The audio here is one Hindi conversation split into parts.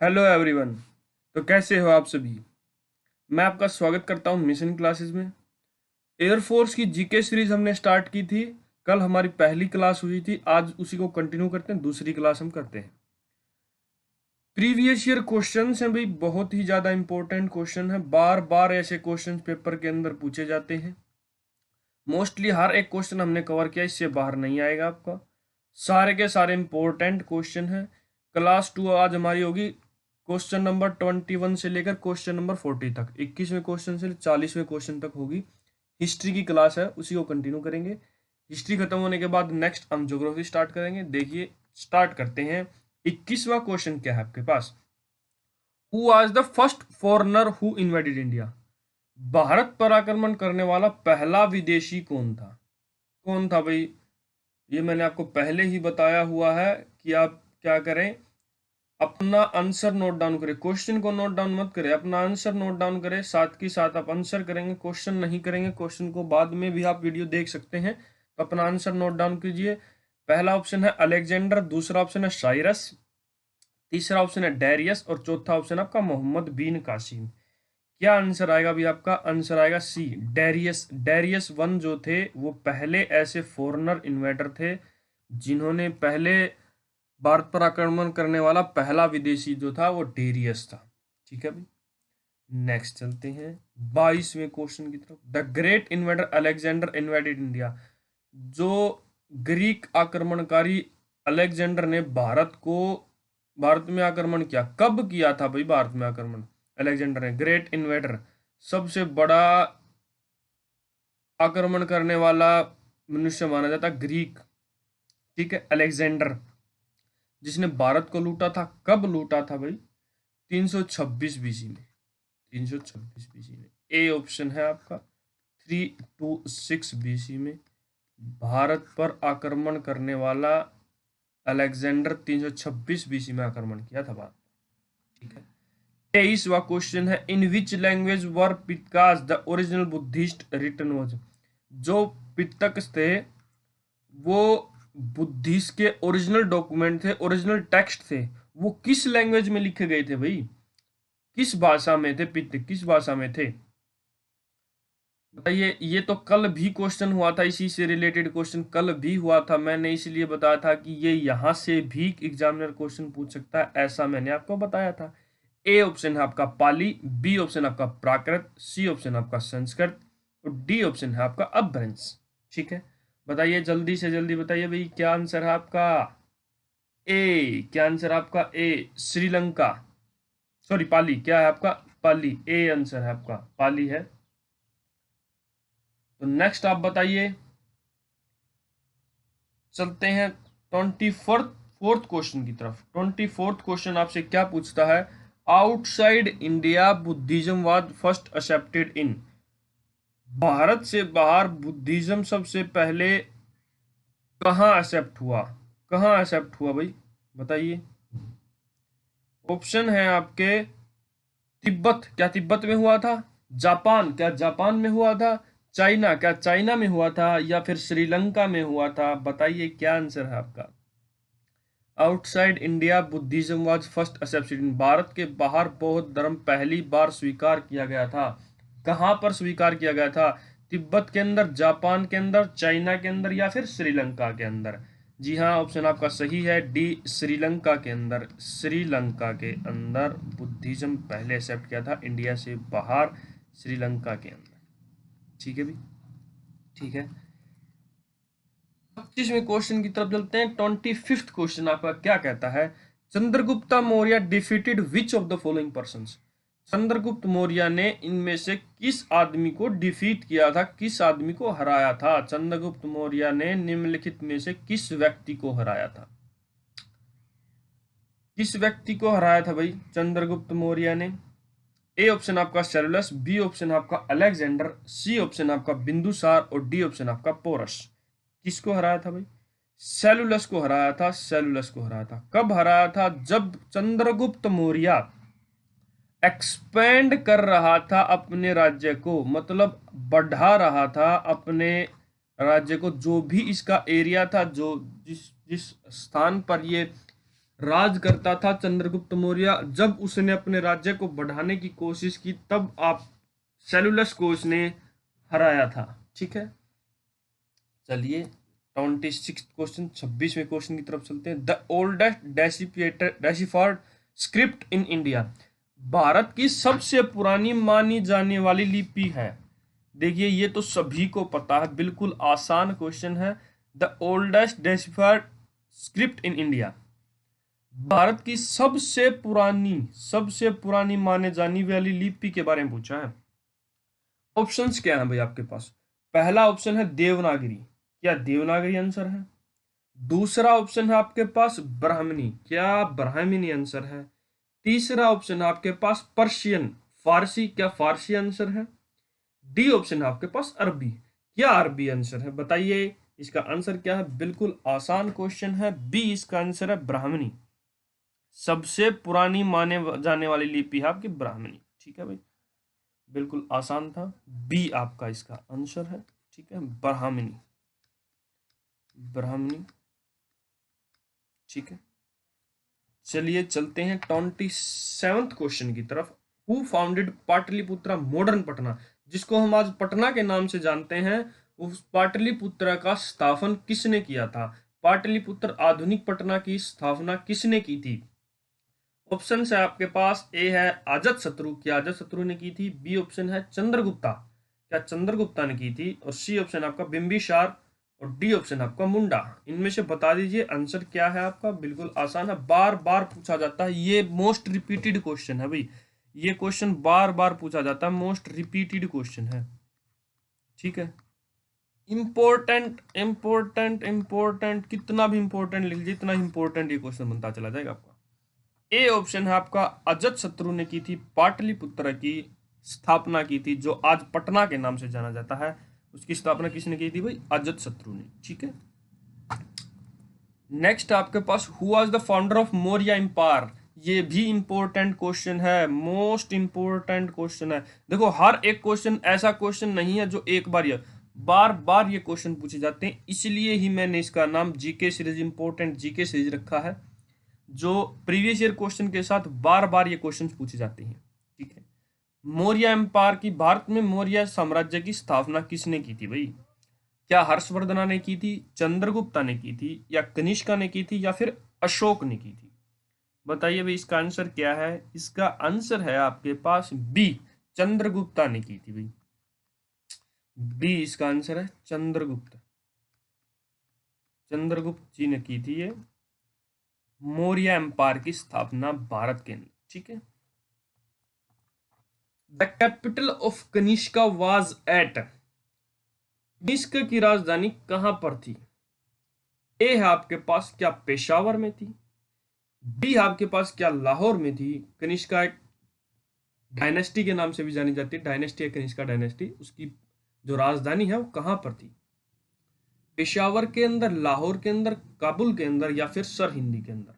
Hello everyone. तो कैसे हो आप सभी। मैं आपका स्वागत करता हूं मिशन क्लासेस में। एयरफोर्स की जीके सीरीज हमने स्टार्ट की थी। कल हमारी पहली क्लास हुई थी, आज उसी को कंटिन्यू करते हैं, दूसरी क्लास हम करते हैं। प्रीवियस ईयर क्वेश्चन हैं भाई, बहुत ही ज़्यादा इंपॉर्टेंट क्वेश्चन है, बार बार ऐसे क्वेश्चन पेपर के अंदर पूछे जाते हैं। मोस्टली हर एक क्वेश्चन हमने कवर किया, इससे बाहर नहीं आएगा आपका। सारे के सारे इंपॉर्टेंट क्वेश्चन हैं। क्लास 2 आज हमारी होगी क्वेश्चन नंबर 21 से लेकर क्वेश्चन नंबर 40 तक, 21वें क्वेश्चन से 40वें क्वेश्चन तक होगी। हिस्ट्री की क्लास है, उसी को कंटिन्यू करेंगे। हिस्ट्री खत्म होने के बाद नेक्स्ट हम ज्योग्राफी स्टार्ट करेंगे। देखिए स्टार्ट करते हैं। 21वां क्वेश्चन क्या है आपके पास। Who was the first foreigner who invaded India. Bharat पर आक्रमण करने वाला पहला विदेशी कौन था। कौन था भाई, ये मैंने आपको पहले ही बताया हुआ है कि आप क्या करें, अपना आंसर नोट डाउन करें। क्वेश्चन को नोट डाउन मत करें, अपना आंसर नोट डाउन करें, साथ के साथ आप आंसर करेंगे। क्वेश्चन नहीं करेंगे, क्वेश्चन को बाद में भी आप वीडियो देख सकते हैं, तो अपना आंसर नोट डाउन कीजिए। पहला ऑप्शन है अलेक्जेंडर, दूसरा ऑप्शन है साइरस, तीसरा ऑप्शन है डेरियस और चौथा ऑप्शन आपका मोहम्मद बिन कासिम। क्या आंसर आएगा अभी आपका आंसर आएगा सी, डेरियस। डेरियस वन जो थे वो पहले ऐसे फॉरेनर इन्वेडर थे जिन्होंने पहले भारत पर आक्रमण करने वाला पहला विदेशी जो था वो डेरियस था। ठीक है भाई, नेक्स्ट चलते हैं 22वें क्वेश्चन की तरफ। The great invader Alexander invaded India. जो ग्रीक आक्रमणकारी अलेक्जेंडर ने भारत में आक्रमण किया, कब किया था भाई भारत में आक्रमण अलेक्जेंडर ने। ग्रेट इन्वेडर, सबसे बड़ा आक्रमण करने वाला मनुष्य माना जाता ग्रीक। ठीक है, अलेक्जेंडर जिसने भारत को लूटा था, कब लूटा था भाई, 326 बीसी में। 326 बीसी में, ए ऑप्शन है आपका 326 बीसी में भारत पर आक्रमण करने वाला अलेक्जेंडर 326 बीसी में आक्रमण किया था भारत। ठीक है, 23वां क्वेश्चन है in which language were Pitakas the original Buddhist written was. जो पिटक थे वो बुद्धिस्ट के ओरिजिनल डॉक्यूमेंट थे, ओरिजिनल टेक्स्ट थे, वो किस लैंग्वेज में लिखे गए थे भाई, किस भाषा में थे पिटक, किस भाषा में थे बताइए। ये तो कल भी क्वेश्चन हुआ था, इसी से रिलेटेड क्वेश्चन कल भी हुआ था, मैंने इसलिए बताया था कि ये यहां से भी एग्जामिनर क्वेश्चन पूछ सकता है, ऐसा मैंने आपको बताया था। ए ऑप्शन है आपका पाली, बी ऑप्शन आपका प्राकृत, सी ऑप्शन आपका संस्कृत और डी ऑप्शन है आपका अपभ्रंश। ठीक है, बताइए जल्दी से जल्दी बताइए भाई, क्या आंसर है आपका। ए, क्या आंसर है आपका ए श्रीलंका, सॉरी पाली, क्या है आपका पाली, ए आंसर है आपका पाली है। तो नेक्स्ट आप बताइए, चलते हैं 24th क्वेश्चन की तरफ। 24th क्वेश्चन आपसे क्या पूछता है, outside India Buddhism was first accepted in. Bharat से बाहर बुद्धिज्म सबसे पहले कहाँ एक्सेप्ट हुआ, कहाँ एक्सेप्ट हुआ भाई बताइए। ऑप्शन है आपके तिब्बत, क्या तिब्बत में हुआ था, जापान, क्या जापान में हुआ था, चाइना, क्या चाइना में हुआ था, या फिर श्रीलंका में हुआ था। बताइए क्या आंसर है आपका। Outside India Buddhism was first accepted in, Bharat के बाहर बौद्ध धर्म पहली बार स्वीकार किया गया था। कहां पर स्वीकार किया गया था, तिब्बत के अंदर, जापान के अंदर, चाइना के अंदर या फिर श्रीलंका के अंदर। जी हाँ, ऑप्शन आपका सही है डी, श्रीलंका के अंदर। श्रीलंका के अंदर बुद्धिज्म पहले एक्सेप्ट किया था, इंडिया से बाहर श्रीलंका के अंदर। ठीक है भी, ठीक है। 25वें क्वेश्चन की तरफ चलते हैं। 25th क्वेश्चन आपका क्या कहता है, Chandragupta Maurya defeated which of the following persons. Chandragupta Maurya ने इनमें से किस आदमी को डिफीट किया था, किस आदमी को हराया था। चंद्रगुप्त मौर्य ने निम्नलिखित में से किस व्यक्ति को हराया था, किस व्यक्ति को हराया था भाई चंद्रगुप्त मौर्य ने। ए ऑप्शन आपका सेलुलस, बी ऑप्शन आपका अलेक्जेंडर, सी ऑप्शन आपका बिंदुसार और डी ऑप्शन आपका पोरस। किसको हराया था भाई, सेलुलस को हराया था, सेलुलस को हराया था। कब हराया था, जब चंद्रगुप्त मौर्य एक्सपेंड कर रहा था अपने राज्य को, मतलब बढ़ा रहा था अपने राज्य को। जो भी इसका एरिया था, जो जिस जिस स्थान पर ये राज करता था चंद्रगुप्त मौर्य। जब उसने अपने राज्य को बढ़ाने की कोशिश की तब आप सेलुलस को उसने हराया था। ठीक है, चलिए 26 क्वेश्चन, 26वें क्वेश्चन की तरफ चलते हैं। The oldest deciphered script in India, Bharat की सबसे पुरानी मानी जाने वाली लिपि है। देखिए ये तो सभी को पता है, बिल्कुल आसान क्वेश्चन है। The oldest deciphered script in India, Bharat की सबसे पुरानी माने जाने वाली लिपि के बारे में पूछा है। ऑप्शंस क्या है भाई आपके पास? पहला ऑप्शन है देवनागरी, क्या देवनागरी आंसर है? दूसरा ऑप्शन है आपके पास ब्राह्मणी, क्या ब्राह्मणी आंसर है? तीसरा ऑप्शन है आपके पास पर्शियन, फारसी, क्या फारसी आंसर है? डी ऑप्शन है आपके पास अरबी, क्या अरबी आंसर है? बताइए इसका आंसर क्या है? बिल्कुल आसान क्वेश्चन है, बी इसका आंसर है ब्राह्मणी। सबसे पुरानी माने जाने वाली लिपि है आपकी ब्राह्मणी। ठीक है भाई, बिल्कुल आसान था, बी आपका इसका आंसर है। ठीक है, ब्राह्मणी, ब्राह्मणी। ठीक है, चलिए चलते हैं 27th क्वेश्चन की तरफ। Who founded Pataliputra modern Patna, जिसको हम आज पटना के नाम से जानते हैं, उस पाटलिपुत्रा का स्थापन किसने किया था? पाटलिपुत्र आधुनिक पटना की स्थापना किसने की थी? ऑप्शन है आपके पास, ए है अजातशत्रु, क्या अजातशत्रु ने की थी? बी ऑप्शन है चंद्रगुप्ता, क्या चंद्रगुप्ता ने की थी? और सी ऑप्शन आपका बिंबिसार, और डी ऑप्शन आपका मुंडा। इनमें से बता दीजिए आंसर क्या है आपका। बिल्कुल आसान है, बार बार पूछा जाता है, ये मोस्ट रिपीटेड क्वेश्चन है भाई, ये क्वेश्चन बार बार पूछा जाता है, मोस्ट रिपीटेड क्वेश्चन है। ठीक है, इंपॉर्टेंट इंपॉर्टेंट इंपॉर्टेंट, कितना भी इंपॉर्टेंट लिख लीजिए इतना इंपॉर्टेंट ये क्वेश्चन बनता चला जाएगा आपका। ए ऑप्शन है आपका अजातशत्रु ने की थी, पाटलिपुत्र की स्थापना की थी, जो आज पटना के नाम से जाना जाता है, उसकी स्थापना किसने की थी भाई? अजातशत्रु ने। ठीक है, नेक्स्ट आपके पास who was the founder of Maurya empire, ये भी इंपॉर्टेंट क्वेश्चन है, मोस्ट इंपॉर्टेंट क्वेश्चन है। देखो हर एक क्वेश्चन ऐसा क्वेश्चन नहीं है जो एक बार, ये बार बार ये क्वेश्चन पूछे जाते हैं, इसलिए ही मैंने इसका नाम GK series, important GK series रखा है, जो प्रीवियस ईयर क्वेश्चन के साथ बार बार ये क्वेश्चन पूछे जाते हैं। ठीक है, मौर्य एम्पायर की, भारत में मौर्य साम्राज्य की स्थापना किसने की थी भाई? क्या हर्षवर्धन ने की थी, चंद्रगुप्ता ने की थी, या कनिष्का ने की थी, या फिर अशोक ने की थी? बताइए भाई इसका आंसर क्या है? इसका आंसर है आपके पास बी, चंद्रगुप्ता ने की थी भाई, बी इसका आंसर है, चंद्रगुप्त, चंद्रगुप्त जी ने की थी ये मौर्य एम्पायर की स्थापना भारत के अंदर। ठीक है, the capital of Kanishka was at, Kanishka की राजधानी कहां पर थी? ए है आपके पास, क्या पेशावर में थी? बी है आपके पास, क्या लाहौर में थी? कनिष्का एक डायनेस्टी के नाम से भी जानी जाती है, डायनेस्टी है कनिष्का डायनेस्टी, उसकी जो राजधानी है वो कहां पर थी? पेशावर के अंदर, लाहौर के अंदर, काबुल के अंदर, या फिर सरहिंदी के अंदर?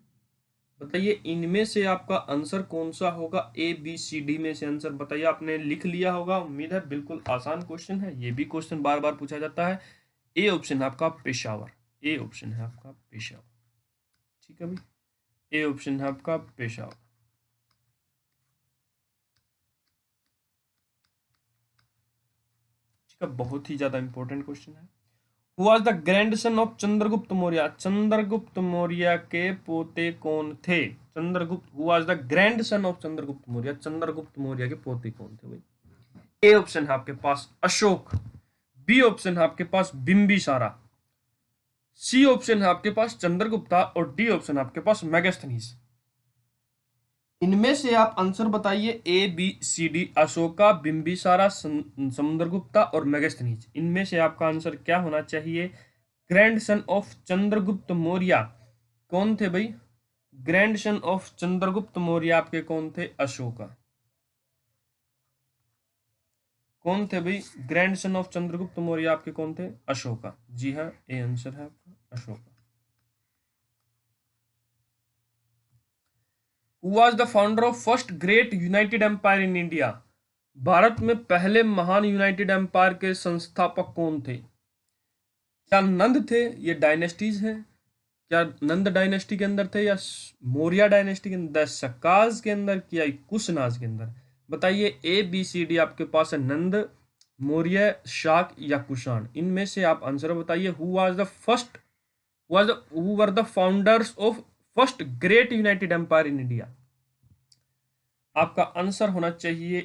बताइए इनमें से आपका आंसर कौन सा होगा? ए बी सी डी में से आंसर बताइए। आपने लिख लिया होगा उम्मीद है, बिल्कुल आसान क्वेश्चन है, ये भी क्वेश्चन बार बार पूछा जाता है। ए ऑप्शन है आपका पेशावर, ए ऑप्शन है आपका पेशावर। ठीक है भाई, ए ऑप्शन है आपका पेशावर। ठीक है, बहुत ही ज्यादा इंपॉर्टेंट क्वेश्चन है। Who was the grandson of Chandragupta Maurya, Chandragupta Maurya के पोते कौन थे? Chandragupta, who was the grandson of Chandragupta Maurya, Chandragupta Maurya के पोते कौन थे भाई? ए ऑप्शन है आपके पास अशोक, बी ऑप्शन है आपके पास बिंबिसारा, सी ऑप्शन है आपके पास चंद्रगुप्ता, और डी ऑप्शन है आपके पास मेगास्थनीज। इनमें से आप आंसर बताइए, A B C D, Ashoka, Bimbisara, Samudragupta और मेगास्थनीज। इनमें से आपका आंसर क्या होना चाहिए? Grandson of Chandragupta Maurya कौन थे भाई? Grandson of Chandragupta Maurya आपके कौन थे? अशोका। कौन थे भाई grandson of Chandragupta Maurya आपके? कौन थे? अशोका। जी हाँ, ए आंसर है आपका Ashoka. Who was the founder of first great united empire in India, Bharat में पहले महान यूनाइटेड एम्पायर के संस्थापक कौन थे? क्या नंद थे? ये डायनेस्टीज हैं। क्या नंद डायनेस्टी के अंदर थे या मौर्य डायनेस्टी के अंदर, शकाज के अंदर, क्या कुशनाज के अंदर? बताइए, ABCD आपके पास है, नंद, मौर्य, शाक या कुषाण। इनमें से आप आंसर बताइए। Who were the founders of first great united empire in India? आपका आंसर होना चाहिए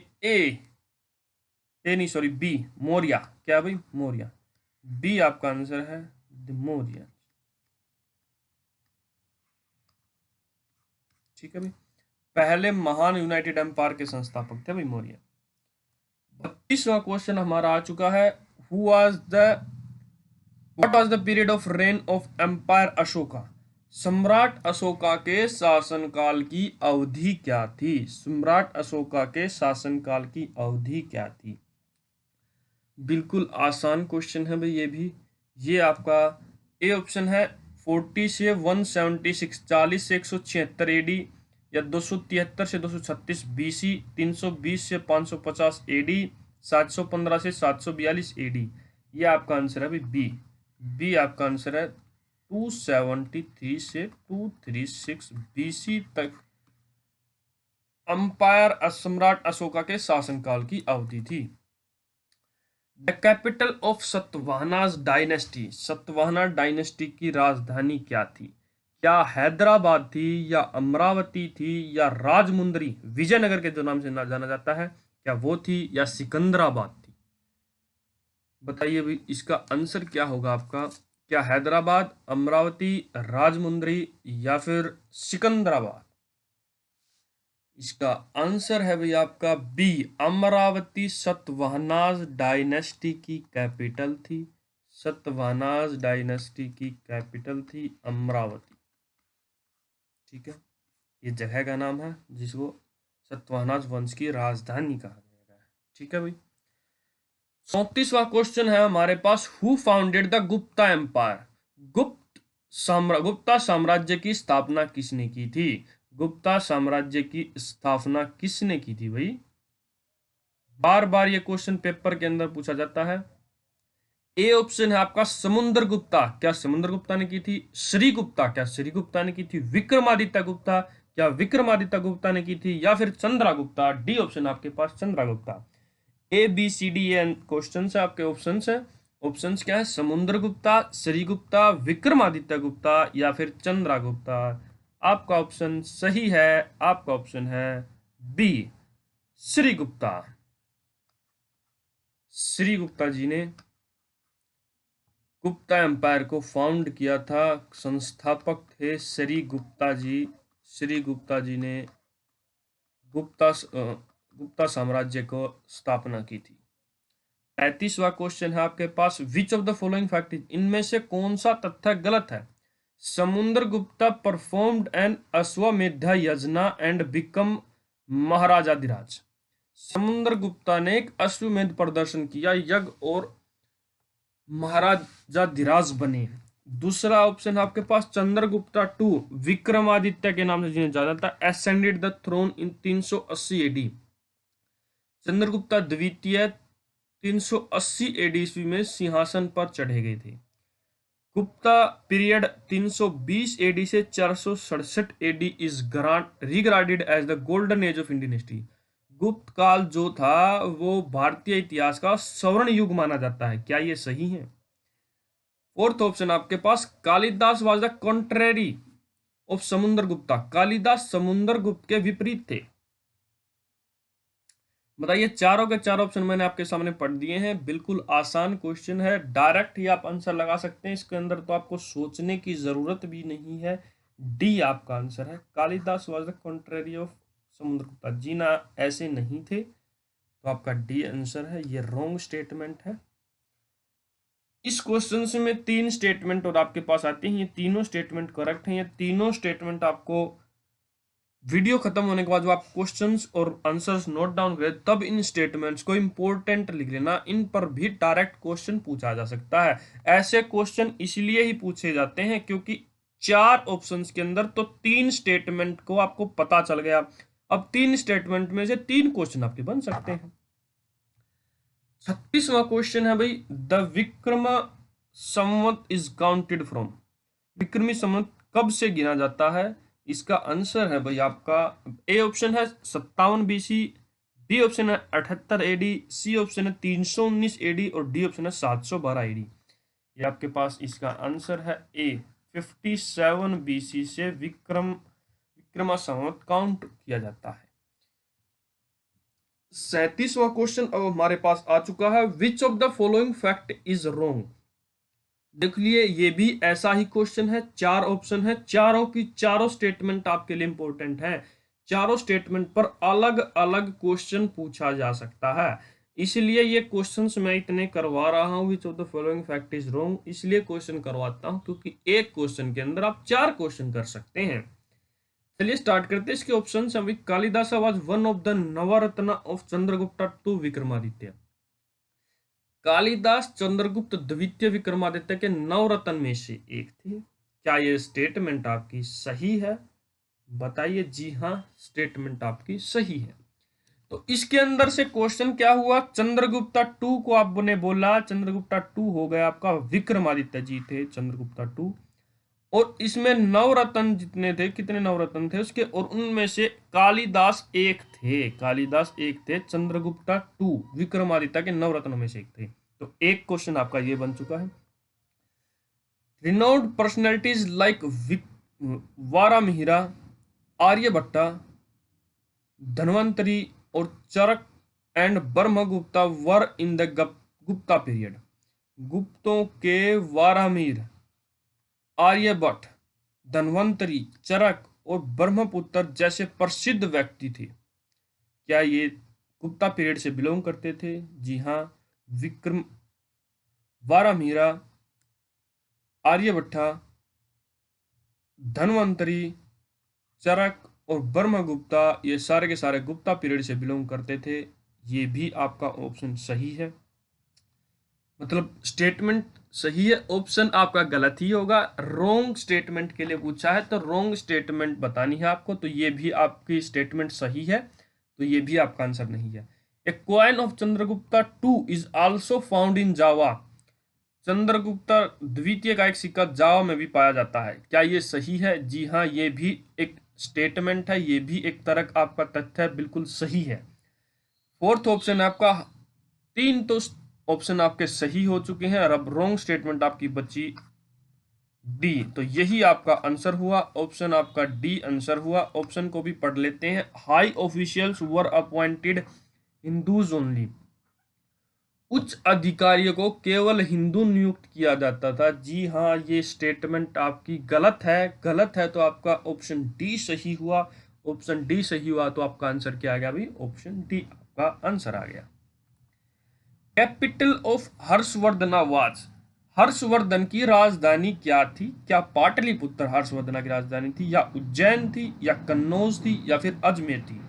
नहीं सॉरी, बी, मौर्य। क्या भाई? मौर्य। बी आपका आंसर है, मौर्य। ठीक है भाई, पहले महान यूनाइटेड एम्पायर के संस्थापक थे भाई मौर्य। 32वां क्वेश्चन हमारा आ चुका है। What was the period of reign of empire Ashoka? सम्राट अशोका के शासनकाल की अवधि क्या थी? सम्राट अशोका के शासनकाल की अवधि क्या थी? बिल्कुल आसान क्वेश्चन है भाई ये भी। ये आपका ए ऑप्शन है 40 से 176, 40 से 176 एडी, या 273 से 236 BC, 320 से 550 एडी, 715 से 742 एडी। ये आपका आंसर है भाई बी। बी आपका आंसर है 273 से 236 BC तक अंपायर सम्राट अशोका के शासनकाल की अवधि थी। The capital of Satavahanas dynasty, Satavahana dynasty की राजधानी क्या थी? क्या हैदराबाद थी, या अमरावती थी, या राजमुंदरी विजयनगर के जो नाम से जाना जाता है, क्या वो थी, या सिकंदराबाद थी? बताइए भाई, इसका आंसर क्या होगा आपका? क्या हैदराबाद, अमरावती, राजमुंदरी या फिर सिकंदराबाद? इसका आंसर है भाई आपका बी, अमरावती सतवाहनास डायनेस्टी की कैपिटल थी। सतवाहनास डायनेस्टी की कैपिटल थी अमरावती। ठीक है, ये जगह का नाम है जिसको सतवाहनास वंश की राजधानी कहा गया है। ठीक है भाई, 34वां क्वेश्चन है हमारे पास। Who founded the Gupta empire? Gupta साम्राज्य की स्थापना किसने की थी? गुप्ता साम्राज्य की स्थापना किसने की थी भाई? बार बार ये क्वेश्चन पेपर के अंदर पूछा जाता है। ए ऑप्शन है आपका समुद्रगुप्ता। क्या समुद्रगुप्ता ने की थी? श्रीगुप्ता। क्या श्रीगुप्ता ने की थी? विक्रमादित्य गुप्ता। क्या विक्रमादित्य गुप्ता ने की थी? या फिर चंद्रगुप्ता? डी ऑप्शन आपके पास चंद्रगुप्ता। ABCD क्वेश्चन है आपके, ऑप्शन है। ऑप्शंस क्या है? समुद्रगुप्ता, श्रीगुप्ता, विक्रमादित्य गुप्ता या फिर चंद्रगुप्ता। आपका ऑप्शन सही है, आपका ऑप्शन है बी, श्रीगुप्ता। श्रीगुप्ता जी ने गुप्ता एम्पायर को फाउंड किया था, संस्थापक थे श्रीगुप्ता जी। श्रीगुप्ता जी ने गुप्ता साम्राज्य को स्थापना की थी। 35वां क्वेश्चन है आपके पास। Which of the following fact is, इनमें से कौन सा तथ्य गलत है? समुद्रगुप्ता परफॉर्म्ड एन अश्वमेध यज्ञ एंड बिकम महाराजाधिराज। समुद्रगुप्ता ने एक अश्वमेध प्रदर्शन किया, यज्ञ और महाराजाधिराज बने। दूसरा ऑप्शन है आपके पास चंद्रगुप्ता टू, विक्रमादित्य के नाम से जिन्हें जाना जाता है, ascended the throne in 380 AD. Chandragupta द्वितीय 380 एडी ईस्वी में सिंहासन पर चढ़े गए थे। गुप्ता पीरियड 320 एडी से 467 AD is regarded as the golden age of Indian history. Gupta काल जो था वो भारतीय इतिहास का स्वर्ण युग माना जाता है। क्या ये सही है? फोर्थ ऑप्शन आपके पास, Kalidasa was the contrary of Samudragupta. Kalidasa Samudragupta के विपरीत थे। बताइए, चारों के चार ऑप्शन मैंने आपके सामने पढ़ दिए हैं। बिल्कुल आसान क्वेश्चन है, डायरेक्ट ही आप आंसर लगा सकते हैं इसके अंदर, तो आपको सोचने की जरूरत भी नहीं है। डी आपका आंसर है, Kalidasa was the contrary of Samudragupta. जी ना, ऐसे नहीं थे, तो आपका डी आंसर है। ये रॉन्ग स्टेटमेंट है। इस क्वेश्चन से में 3 स्टेटमेंट और आपके पास आते हैं, ये तीनों स्टेटमेंट करेक्ट हैं। ये तीनों स्टेटमेंट आपको वीडियो खत्म होने के बाद जो आप क्वेश्चंस और आंसर्स नोट डाउन करें, तब इन स्टेटमेंट्स को इंपॉर्टेंट लिख लेना। इन पर भी डायरेक्ट क्वेश्चन पूछा जा सकता है। ऐसे क्वेश्चन इसलिए ही पूछे जाते हैं क्योंकि 4 ऑप्शंस के अंदर तो 3 स्टेटमेंट को आपको पता चल गया। अब 3 स्टेटमेंट में से 3 क्वेश्चन आपके बन सकते हैं। 36वां क्वेश्चन है भाई, the Vikram Samvat is counted from. विक्रमी संवत कब से गिना जाता है? इसका आंसर है भाई आपका ए ऑप्शन है 57 बीसी, बी ऑप्शन है 78 एडी, सी ऑप्शन है 319 एडी और डी ऑप्शन है 712 एडी। ये आपके पास इसका आंसर है ए 57 बीसी से विक्रमा संवत काउंट किया जाता है। 37वां क्वेश्चन अब हमारे पास आ चुका है। विच of the following fact is wrong? देख लिए ये भी ऐसा ही क्वेश्चन है, 4 ऑप्शन है, चारों की चारों स्टेटमेंट आपके लिए इंपॉर्टेंट है। चारों स्टेटमेंट पर अलग अलग क्वेश्चन पूछा जा सकता है, इसलिए ये क्वेश्चंस मैं इतने करवा रहा हूं। विच of the following fact is wrong इसलिए क्वेश्चन करवाता हूं क्योंकि एक क्वेश्चन के अंदर आप 4 क्वेश्चन कर सकते हैं। चलिए स्टार्ट करते हैं इसके option. Kalidas was one of the Navratna of Chandragupta two Vikramaditya. Kalidas Chandragupta द्वितीय विक्रमादित्य के नवरत्न में से एक थे। क्या ये स्टेटमेंट आपकी सही है? बताइए। जी हाँ, स्टेटमेंट आपकी सही है। तो इसके अंदर से क्वेश्चन क्या हुआ? चंद्रगुप्ता टू को आपने बोला, चंद्रगुप्ता टू हो गया आपका विक्रमादित्य जी थे चंद्रगुप्ता टू, और इसमें नवरत्न जितने थे, कितने नवरत्न थे उसके, और उनमें से कालिदास एक थे। कालिदास एक थे, चंद्रगुप्ता टू विक्रमादित्य के नवरत्नों में से एक थे। तो एक क्वेश्चन आपका ये बन चुका है। Renowned personalities like Varahamihira, Aryabhatta, Dhanvantari और Charaka and Brahmagupta were in the Gupta period. गुप्तों के वारामिहिर, आर्यभट्ट, धन्वंतरी, चरक और ब्रह्मपुत्र जैसे प्रसिद्ध व्यक्ति थे। क्या ये गुप्ता पीरियड से बिलोंग करते थे? जी हाँ। विक्रम, वारामिहिरा, आर्यभट्टा, धन्वंतरी, चरक और ब्रह्मगुप्ता ये सारे के सारे गुप्ता पीरियड से बिलोंग करते थे। ये भी आपका ऑप्शन सही है, मतलब स्टेटमेंट सही है, ऑप्शन आपका गलत ही होगा। रॉन्ग स्टेटमेंट के लिए पूछा है तो रॉन्ग स्टेटमेंट बतानी है आपको, तो ये भी आपकी स्टेटमेंट सही है, तो ये भी आपका आंसर नहीं है। A coin of Chandragupta two is also found in Java. Chandragupta द्वितीय का एक सिक्का जावा में भी पाया जाता है। क्या ये सही है? जी हाँ, ये भी एक स्टेटमेंट है, ये भी एक तरह का आपका तथ्य है, बिल्कुल सही है। फोर्थ ऑप्शन आपका, 3 तो ऑप्शन आपके सही हो चुके हैं और अब रॉन्ग स्टेटमेंट आपकी बची डी, तो यही आपका आंसर हुआ। ऑप्शन आपका डी आंसर हुआ। ऑप्शन को भी पढ़ लेते हैं। हाई ऑफिशियल्स वर अपॉइंटेड हिंदूज ओनली। उच्च अधिकारियों को केवल हिंदू नियुक्त किया जाता था। जी हाँ, ये स्टेटमेंट आपकी गलत है। गलत है तो आपका ऑप्शन डी सही हुआ। ऑप्शन डी सही हुआ तो आपका आंसर क्या आ गया भाई? ऑप्शन डी आपका आंसर आ गया। Capital of Harshavardhana was. Harshvardhan की राजधानी क्या थी? क्या पाटलिपुत्र हर्षवर्धन की राजधानी थी, या उज्जैन थी, या कन्नौज थी, या फिर अजमेर थी?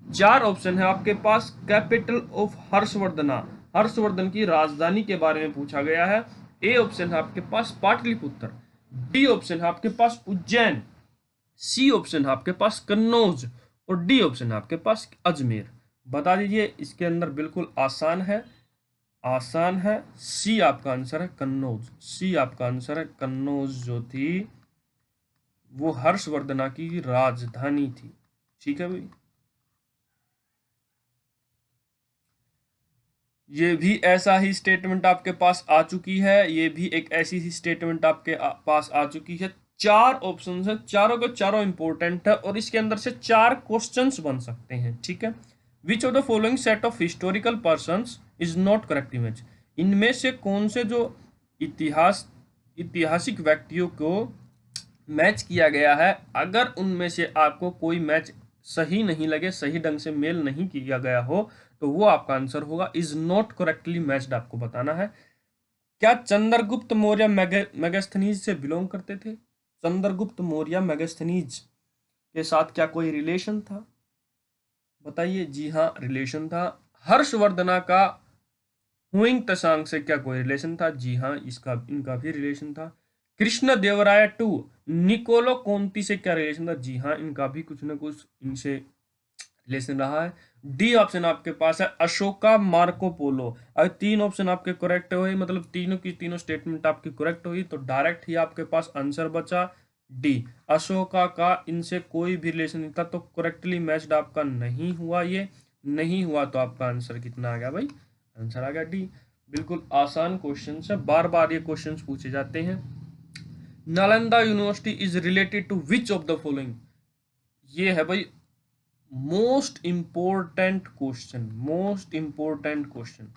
4 ऑप्शन है आपके पास। कैपिटल ऑफ हर्षवर्धना, हर्षवर्धन की राजधानी के बारे में पूछा गया है। ए ऑप्शन है आपके पास पाटलिपुत्र, बी ऑप्शन है आपके पास उज्जैन, सी ऑप्शन है आपके पास कन्नौज और डी ऑप्शन है आपके पास अजमेर। बता दीजिए। इसके अंदर बिल्कुल आसान है, आसान है। सी आपका आंसर है कन्नौज। सी आपका आंसर है कन्नौज जो थी वो हर्षवर्धना की राजधानी थी। ठीक है भाई। ये भी ऐसा ही स्टेटमेंट आपके पास आ चुकी है। ये भी एक ऐसी ही स्टेटमेंट आपके पास आ चुकी है। 4 ऑप्शन है, चारों के चारों इंपॉर्टेंट है और इसके अंदर से 4 क्वेश्चंस बन सकते हैं। ठीक है। विच of the following set of historical persons is not correct image. इनमें से कौन से जो ऐतिहासिक व्यक्तियों को मैच किया गया है, अगर उनमें से आपको कोई मैच सही नहीं लगे, सही ढंग से मेल नहीं किया गया हो, तो वो आपका आंसर होगा। इज नॉट करेक्टली मैच्ड आपको बताना है। क्या चंद्रगुप्त मौर्य मेगास्थनीज से बिलोंग करते थे? चंद्रगुप्त मौर्य मेगास्थनीज के साथ क्या कोई रिलेशन था? बताइए। जी हाँ, रिलेशन था। हर्षवर्धना का हुइंग तसांग से क्या कोई रिलेशन था? जी हाँ, इनका भी रिलेशन था। कृष्ण देवराय टू निकोलो कोंती से क्या रिलेशन था? जी हाँ, इनका भी कुछ ना कुछ इनसे रिलेशन रहा है। डी ऑप्शन आपके पास है अशोका मार्को पोलो। अगर 3 ऑप्शन आपके करेक्ट हुए, मतलब तीनों की तीनों स्टेटमेंट आपकी करेक्ट हुई, तो डायरेक्ट ही आपके पास आंसर बचा डी, अशोका का इनसे कोई भी रिलेशन नहीं था। तो करेक्टली मैच्ड आपका नहीं हुआ, ये नहीं हुआ, तो आपका आंसर कितना आ गया भाई? आंसर आ गया डी। बिल्कुल आसान क्वेश्चन है, बार बार ये क्वेश्चन पूछे जाते हैं। Nalanda university is related to which of the following? ये है भाई most important question, most important question,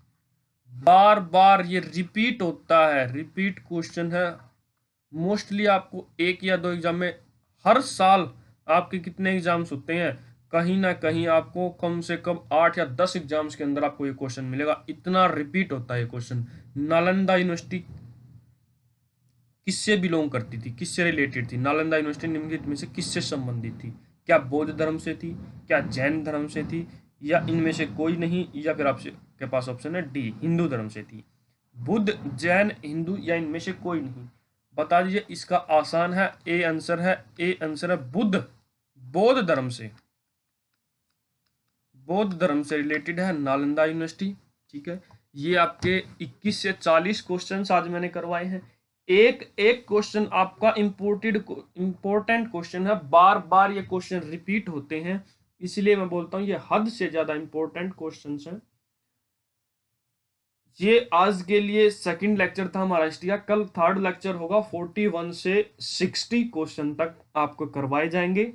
बार बार ये रिपीट होता है, रिपीट क्वेश्चन है। मोस्टली आपको एक या दो एग्जाम में, हर साल आपके कितने एग्जाम्स होते हैं, कहीं ना कहीं आपको कम से कम 8 या 10 एग्जाम्स के अंदर आपको ये क्वेश्चन मिलेगा, इतना रिपीट होता है ये क्वेश्चन। नालंदा यूनिवर्सिटी किससे बिलोंग करती थी, किससे रिलेटेड थी? नालंदा यूनिवर्सिटी निम्नलिखित में से किससे संबंधित थी? क्या बौद्ध धर्म से थी, क्या जैन धर्म से थी, या इनमें से कोई नहीं, या फिर आपसे के पास ऑप्शन है डी, हिंदू धर्म से थी? बुद्ध, जैन, हिंदू, या इनमें से कोई नहीं? बता दीजिए। इसका आसान है, ए आंसर है, ए आंसर है बुद्ध, बौद्ध धर्म से, बौद्ध धर्म से रिलेटेड है नालंदा यूनिवर्सिटी। ठीक है, ये आपके 21 से 40 क्वेश्चन आज मैंने करवाए हैं। एक एक क्वेश्चन आपका इंपोर्टेंट क्वेश्चन है, बार बार ये क्वेश्चन रिपीट होते हैं, इसलिए मैं बोलता हूं ये हद से ज्यादा इंपॉर्टेंट क्वेश्चन हैं। ये आज के लिए सेकंड लेक्चर था हमारा हिस्ट्री का। कल थर्ड लेक्चर होगा, 41 से 60 क्वेश्चन तक आपको करवाए जाएंगे।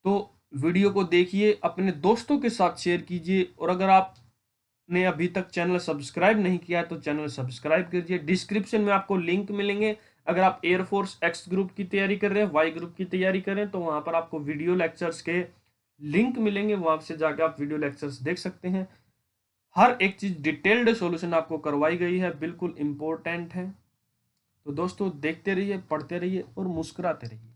तो वीडियो को देखिए, अपने दोस्तों के साथ शेयर कीजिए, और अगर आपने अभी तक चैनल सब्सक्राइब नहीं किया है तो चैनल सब्सक्राइब कीजिए। डिस्क्रिप्शन में आपको लिंक मिलेंगे। अगर आप एयरफोर्स एक्स ग्रुप की तैयारी कर रहे हैं, वाई ग्रुप की तैयारी कर रहे हैं, तो वहां पर आपको वीडियो लेक्चर्स के लिंक मिलेंगे, वहां से जाकर आप वीडियो लेक्चर्स देख सकते हैं। हर एक चीज डिटेल्ड सॉल्यूशन आपको करवाई गई है, बिल्कुल इंपॉर्टेंट है। तो दोस्तों देखते रहिए, पढ़ते रहिए और मुस्कुराते रहिए।